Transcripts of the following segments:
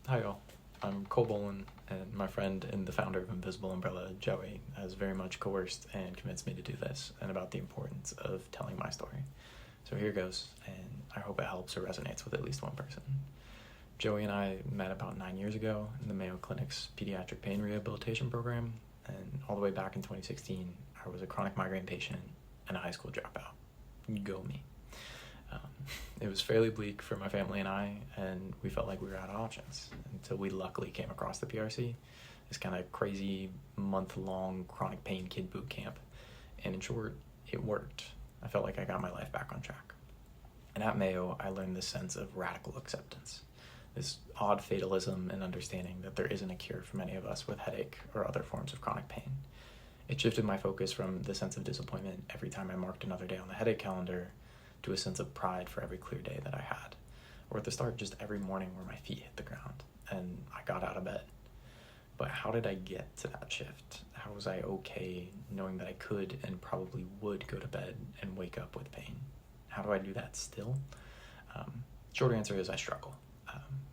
Hi all, I'm Cole Bolin, and my friend and the founder of Invisible Umbrella, Joey, has very much coerced and convinced me to do this and about the importance of telling my story. So here goes, and I hope it helps or resonates with at least one person. Joey and I met about 9 years ago in the Mayo Clinic's pediatric pain rehabilitation program, and all the way back in 2016, I was a chronic migraine patient and a high school dropout. Go me. Um, it was fairly bleak for my family and I, and we felt like we were out of options until we luckily came across the PRC, this kind of crazy month-long chronic pain kid boot camp. And in short, it worked. I felt like I got my life back on track. And at Mayo, I learned this sense of radical acceptance, this odd fatalism and understanding that there isn't a cure for many of us with headache or other forms of chronic pain. It shifted my focus from the sense of disappointment every time I marked another day on the headache calendar to a sense of pride for every clear day that I had, or at the start, just every morning where my feet hit the ground and I got out of bed. But how did I get to that shift? How was I okay knowing that I could and probably would go to bed and wake up with pain? How do I do that still? Short answer is I struggle.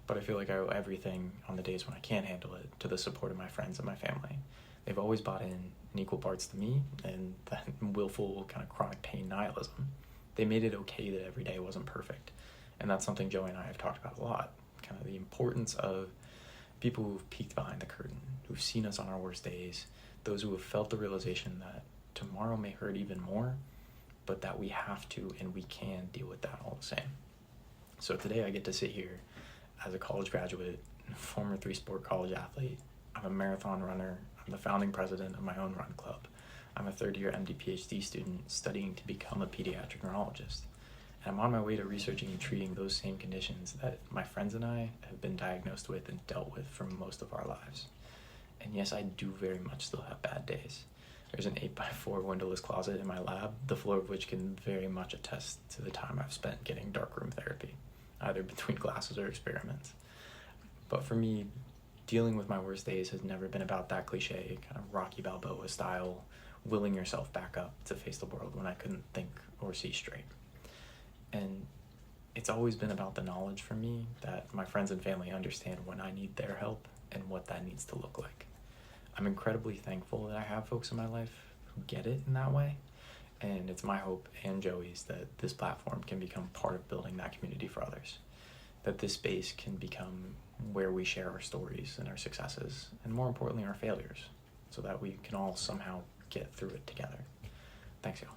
But I feel like I owe everything on the days when I can't handle it to the support of my friends and my family. They've always bought in equal parts to me and that willful kind of chronic pain nihilism. They made it okay that every day wasn't perfect. And that's something Joey and I have talked about a lot. Kind of the importance of people who've peeked behind the curtain, who've seen us on our worst days, those who have felt the realization that tomorrow may hurt even more, but that we have to and we can deal with that all the same. So today I get to sit here as a college graduate, former 3-sport college athlete. I'm a marathon runner. I'm the founding president of my own run club. I'm a third-year MD PhD student studying to become a pediatric neurologist. And I'm on my way to researching and treating those same conditions that my friends and I have been diagnosed with and dealt with for most of our lives. And yes, I do very much still have bad days. There's an 8x4 windowless closet in my lab, the floor of which can very much attest to the time I've spent getting darkroom therapy, either between classes or experiments. But for me, dealing with my worst days has never been about that cliche, kind of Rocky Balboa style, willing yourself back up to face the world when I couldn't think or see straight. And it's always been about the knowledge for me that my friends and family understand when I need their help and what that needs to look like. I'm incredibly thankful that I have folks in my life who get it in that way. And it's my hope and Joey's that this platform can become part of building that community for others. That this space can become where we share our stories and our successes, and more importantly, our failures, so that we can all somehow get through it together. Thanks, y'all.